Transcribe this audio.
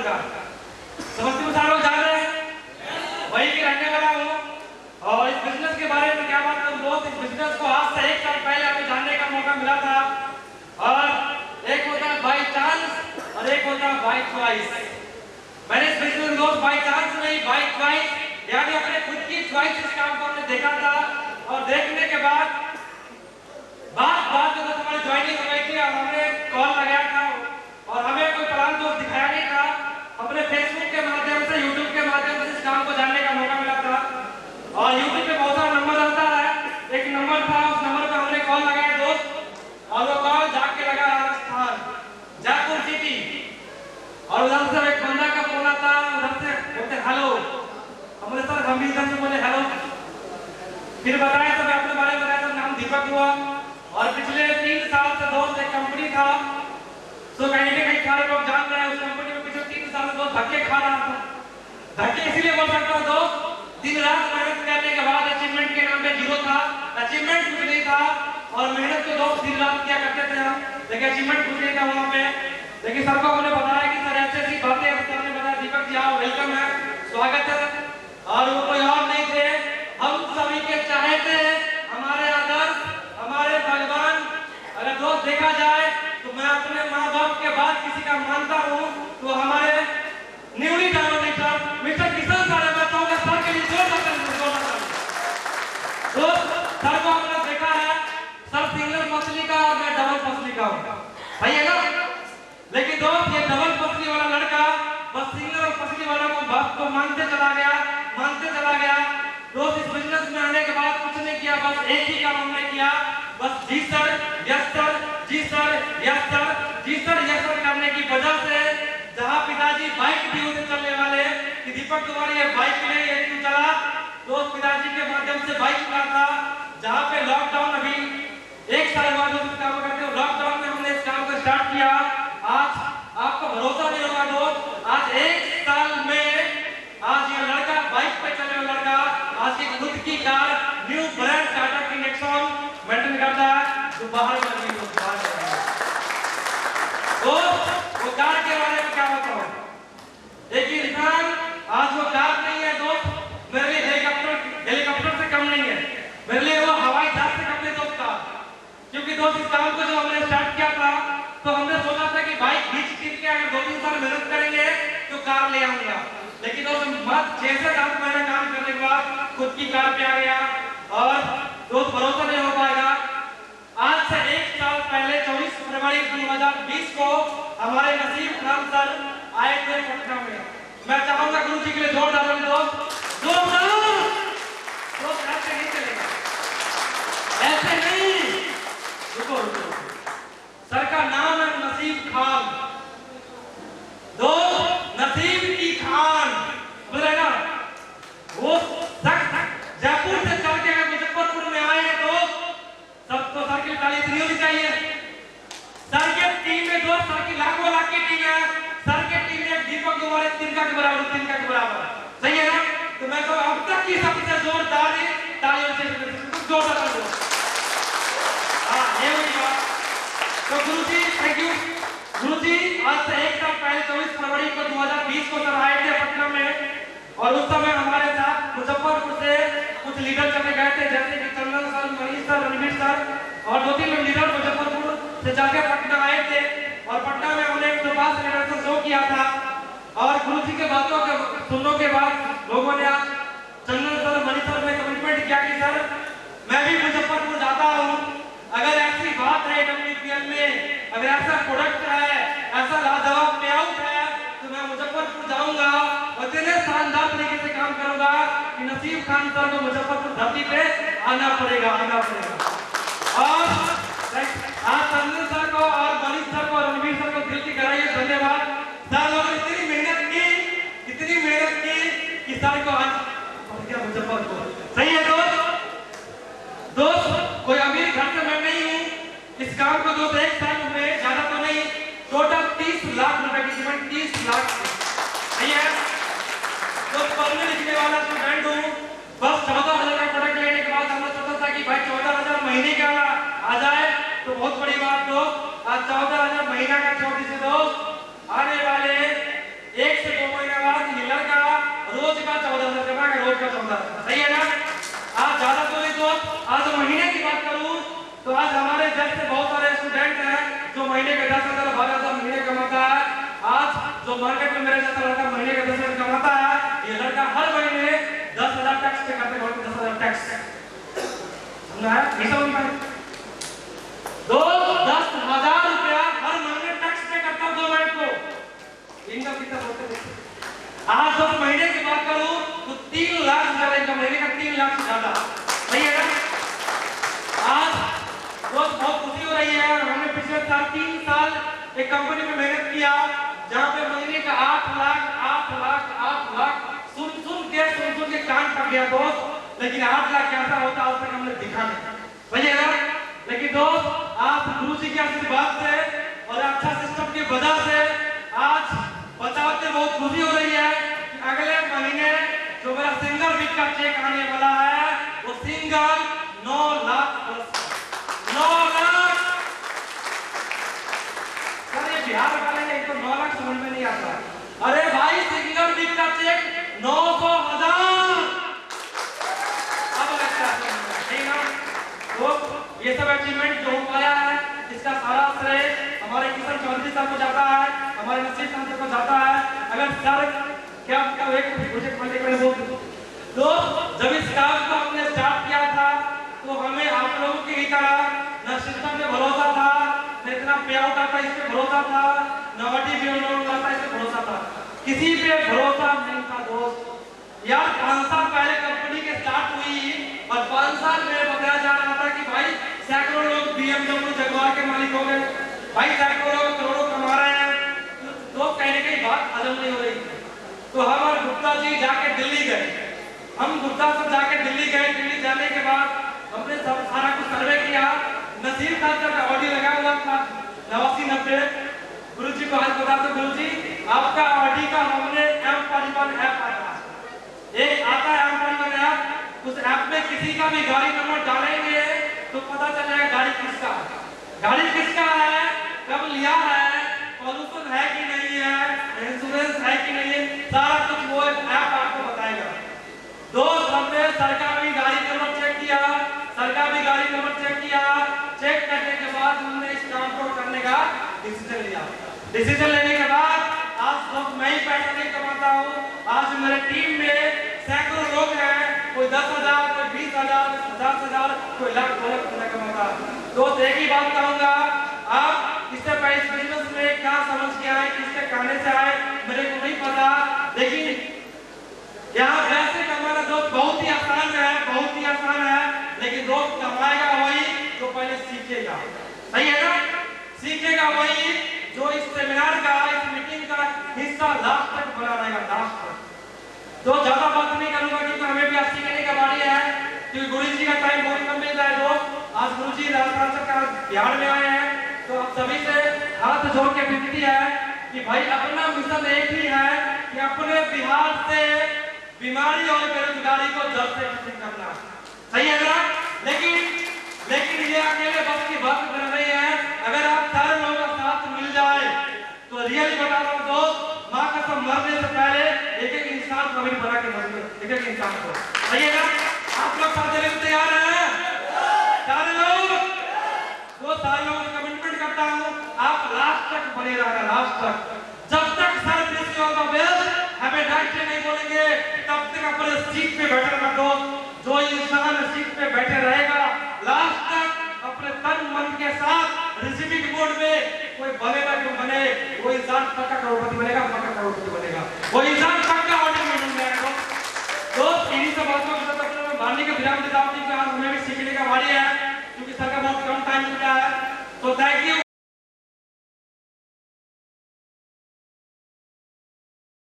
का। समस्तीपुर सारे लोग जान रहे हैं, वही के रहने वाला हूँ। और इस बिजनेस के बारे में क्या बात करूँ दोस्त, इस बिजनेस को आज से 1 साल पहले हमें जानने का मौका मिला था। और एक होता है बाई चांस और एक होता है बाई चॉइस। मैंने इस बिजनेस में दोस्त बाई चांस नहीं, बाई चॉइस यानी अपने खुद की चॉइस इस काम को हमने देखा था। और देखने के बाद जब हमारी ज्वाइनिंग हो गई थी और हमने कॉल लगाया था और हमें कोई प्लान दोस्त दिखाया नहीं था, अपने फेसबुक के माध्यम से, यूट्यूब के माध्यम से इस काम को जानने का मौका मिला था। और यूट्यूब पे बहुत सारा नंबर आता है, एक नंबर था, उस नंबर पे हमने कॉल लगाया दोस्त, और वो कॉल जाके लगा राजस्थान जयपुर सिटी। और उधर से एक बंदा का फोन आता, उधर से बोलते हेलो, हमने सर हम भी इधर से बोले हेलो, फिर बताया तो मैं अपने बारे में बताया, नाम दीपक हुआ। और पिछले 3 साल से दोस्त एक कंपनी था, तो कहीं ना कहीं सारे लोग जान रहे हैं, उस कंपनी में पिछले 3 साल से दोस्त धक्के खा रहा था। धक्के इसलिए बोल सकता हूँ दोस्त, दिन रात मेहनत करने के बाद अचीवमेंट के नाम पे जीरो था, अचीवमेंट कुछ नहीं था। और मेहनत तो दोस्त दिन रात किया करते थे हम, लेकिन अचीवमेंट कुछ नहीं था वहाँ पे। लेकिन सर को हमने बताया कि सर ऐसी ऐसी बातें, सर ने बताया दीपक जी आओ, वेलकम है, स्वागत है। और वो कोई और नहीं थे, हम सभी के चाहे थे, हमारे आदर्श, हमारे भगवान। अगर दोस्त देखा जाए तो मैं अपने माँ बाप के बाद किसी का मानता हूँ तो हमारे newly director mister Kishan sir है। मैं चाहूँगा सर के लिए जोरदार तो सर को हमने देखा है, सर सिंगल पसली का और मैं डबल पसली का हूँ, सही है ना। लेकिन दोस्त ये डबल पसली वाला लड़का बस सिंगल पसली वाला को बाप को मानते चला गया। दोस्त इस बिजनेस में आने के बाद कुछ नहीं किया, बस एक ही काम हमने किया, बस जी सर यस सर, जी सर यस सर, जी सर यस सर करने की वजह से जहाँ पिताजी बाइक भी उसे चलने वाले कि दीपक तुम्हारी ये बाइक नहीं है, क्यों चला। दोस्त पिताजी के माध्यम से बाइक चला था, जहाँ पे लॉकडाउन अभी 1 साल बाद उस काम करते हो, लॉकडाउन में हमने इस काम को स्टार्ट किया। आज आपको भरोसा नहीं होगा दोस्त, आज 1 साल में आज ये लड़का बाइक पे चलने वाला लड़का आज की खुद की कार न्यू ब्रांड टाटा की नेक्सॉन मेंटेन करता है, जो बाहर में नहीं होता है। तो वो कार के बारे में क्या बताऊं, एक इंसान आज वो कार नहीं है दोस्त, मेरे लिए हेलीकॉप्टर से कम नहीं है, मेरे लिए वो हवाई जहाज से कम नहीं दोस्त था। क्योंकि दोस्त इस काम को जब हमने स्टार्ट किया था तो हमने सोचा था कि बाइक खींच के अगर 2-3 साल मेहनत करेंगे तो कार ले आऊंगा। लेकिन दोस्त मत 6 से 7 महीने काम करने के बाद खुद की कार पे आ गया। और दोस्त भरोसा नहीं हो पाएगा, आज से 1 साल पहले 24 फरवरी 2020 को हमारे नसीब खान सर आए थे पटना में। मैं चाहूंगा गुरु जी के लिए जोरदार ताली दोस्त, जोरदार। दोस्त ऐसे नहीं चलेगा, ऐसे नहीं, रुको सर का नाम है नसीब खान, दोस्त नसीब की खान बोल रहे ना। वो जयपुर से चल के अगर मुजफ्फरपुर में आए तो सबको सर की ताली इतनी होनी चाहिए। सर के टीम में दोस्त, सर की लाखों लाख की टीम है, सर के टीम में दीपक कुमार तिनका के बराबर, सही है ना। तो मैं तो अब तक की सबसे जोरदार तालियों से जोरदार कर दो। हाँ ये हुई बात। तो गुरुजी थैंक यू। गुरुजी आज से 1 साल पहले 24 फरवरी को 2020 को सर आए थे पटना में। और उस समय हमारे साथ मुजफ्फरपुर से कुछ लीडर चले गए थे, जैसे कि Chandan sir, Manish sir, Ranveer sir और 2-3 लीडर मुजफ्फरपुर से जाके पटना आए थे। और पटना में हमने एक सुभाष लीडर से शो किया था। और गुरुजी के बातों के सुनने के बाद लोगों ने आज चंदन सर, मनीष सर में कमिटमेंट किया कि सर मैं भी मुजफ्फरपुर जाता हूँ, अगर ऐसी बात है WPL में, अगर ऐसा प्रोडक्ट है, ऐसा लाजवाब पेआउट है तो मैं मुजफ्फरपुर जाऊंगा और इतने शानदार तरीके से काम करूंगा कि नसीब खान सर को मुजफ्फरपुर धरती पे आना पड़ेगा। और आज चंदन सर को और मनीष सर को और रणवीर सर को दिल की गहराई से धन्यवाद। सर लोगों ने इतनी मेहनत की कि सर को आज पहुंच गया मुजफ्फरपुर, सही है दोस्त। कोई अमीर घर से मैं नहीं हूँ, इस काम को दोस्त 1 साल में, ज्यादा तो नहीं, टोटल 30 लाख रुपए की कीमत, 30 लाख, सही है। तो पढ़ने लिखने वाला स्टूडेंट हूँ, बस 14,000 का प्रोडक्ट लेने के बाद हमने सोचा था कि भाई 14,000 महीने का आ जाए तो बहुत बड़ी बात। तो आज 14,000 महीना का 34 से दोस्त आने वाले 1 जाता है। सही है ना? आज ज्यादा तो नहीं, तो आज महीने की बात करूं तो आज हमारे जैसे बहुत सारे स्टूडेंट हैं जो महीने के 10,000 12,000 महीने कमाता है। आज जो मार्केट में मेरे जैसा लड़का महीने के 10,000 कमाता है, ये लड़का हर महीने 10,000 टैक्स पे करते हैं। 10,000 टैक्स समझा है? नहीं समझ पाए? 10,000 रुपया हर महीने टैक्स पे करता है गवर्नमेंट को। इनकम कितना होता है? आज जब महीने की बात करूं तो 3 लाख से ज्यादा इनकम, महीने का 3 लाख से ज्यादा। सही है ना? आज बहुत खुशी हो रही है। हमने पिछले 3 साल एक कंपनी में मेहनत किया जहां पे महीने का 8 लाख सुन के कान पक गया दोस्त। लेकिन 8 लाख कैसा होता आज तक हमने दिखा नहीं। सही है ना? लेकिन दोस्त आज गुरु जी के आशीर्वाद से और अच्छा सिस्टम की वजह से आज बताते बहुत खुशी हो रही है कि अगले महीने जो मेरा सिंगल वीक का चेक आने वाला है वो single 9 lakh plus 9 lakh. Sir ये बिहार वाले हैं, इनको 9 लाख समझ में नहीं आता। अरे भाई सिंगल वीक का चेक 900,000 अब लगता है नहीं ना? तो ये सब अचीवमेंट जो हो पाया है इसका सारा श्रेय हमारे किशन चौधरी साहब को जाता है, हमारे नसीब साहब को जाता है। अगर सर क्या एक प्रोजेक्ट बनने के लिए बोल तो जब इस काम को हमने स्टार्ट किया था तो हमें आप लोगों की ही तरह न सिस्टम पे भरोसा था, न इतना पे आउट आता इस पे भरोसा था, न वटी भी आता इस पे भरोसा था, किसी पे भरोसा नहीं था दोस्त। यार 5 साल पहले कंपनी के स्टार्ट हुई और 5 साल में बताया जा रहा था कि भाई सैकड़ों लोग BMW जगुआर के मालिक हो गए, भाई सैकड़ों लोग करोड़ों कमा रहे हैं। तो कहने की बात हजम नहीं हो रही। तो हम और गुप्ता जी जाके दिल्ली गए। हम गुप्ता से जाके दिल्ली गए। दिल्ली जाने के बाद हमने सब सारा कुछ सर्वे किया। नसीब साहब का ऑडियो लगा हुआ था 8990। गुरु जी को आज बता दो, गुरु जी आपका ऑडियो का हमने ऐप परिवार ऐप आता है, एक आता है ऐप परिवार ऐप। उस ऐप में किसी का भी गाड़ी नंबर डालेंगे तो पता चल जाएगा गाड़ी किसका है, गाड़ी किसका है, कब लिया है, पॉल्यूशन है कि नहीं है, इंश्योरेंस है कि नहीं है, सारा कुछ वो ऐप आपको बताएगा। दोस्त हमने सरकार भी गाड़ी नंबर चेक किया, सरकार भी गाड़ी नंबर चेक किया। चेक करने के बाद हमने इस काम को करने का डिसीजन लिया। डिसीजन लेने के बाद आज सब मैं ही पैसा नहीं कमाता हूँ। आज मेरे टीम में सैकड़ों लोग हैं, कोई 10,000, कोई 20,000, 50,000, कोई लाख 2 लाख रुपया कमाता है। दोस्त एक ही बात कहूँगा, आप इससे पहले इस बिजनेस में क्या समझ के आए, किसके कहने से आए मेरे को नहीं पता, लेकिन यहाँ पैसे कमाना दोस्त बहुत ही आसान है, बहुत ही आसान है। लेकिन दोस्त कमाएगा वही जो पहले सीखेगा। सही है ना? सीखेगा वही जो इस सेमिनार का, इस मीटिंग का हिस्सा लास्ट तक बना रहेगा, लास्ट तक। तो ज्यादा बात नहीं करूंगा क्योंकि हमें भी आज सीखने का बारी है, क्योंकि गुरु जी का टाइम बहुत कम मिल रहा है दोस्त। आज गुरु जी राजस्थान सरकार बिहार में आए हैं तो आप सभी से हाथ जोड़ के विनती है कि भाई अपना मिशन एक ही है कि अपने बिहार से बीमारी और बेरोजगारी को जड़ से खत्म करना। सही है ना? लेकिन ये अकेले बस की बात कर रही है। अगर आप सारे लोगों का साथ मिल जाए तो रियली बता रहा हूँ दोस्त, माँ कसम मरने से पहले एक इंसान को भी बना के मरने, एक इंसान को। सही है ना? आप लोग साथ देने को तैयार हैं? सारे लोग? तो सारे लोगों से कमिटमेंट करता हूँ आप लास्ट तक बने रहना, लास्ट तक। जब तक सर हमें डायरेक्ट नहीं बोलेंगे तब तक अपने सीट पे बैठे रहना दोस्त। जो इंसान सीट पे बैठे रहेगा लास्ट तक अपने तन मन के साथ रिसीविंग मोड में, कोई बनेगा क्यों बने, वो इंसान पक्का करोड़पति बनेगा, पक्का करोड़पति बनेगा, वो इंसान पक्का ऑर्डर में बन जाएगा दोस्त। इन्हीं सब बातों के साथ अपने बांधने का विराम देता हूँ कि आज हमें भी सीखने का बारी है क्योंकि सर का बहुत कम टाइम मिला है। तो थैंक यू।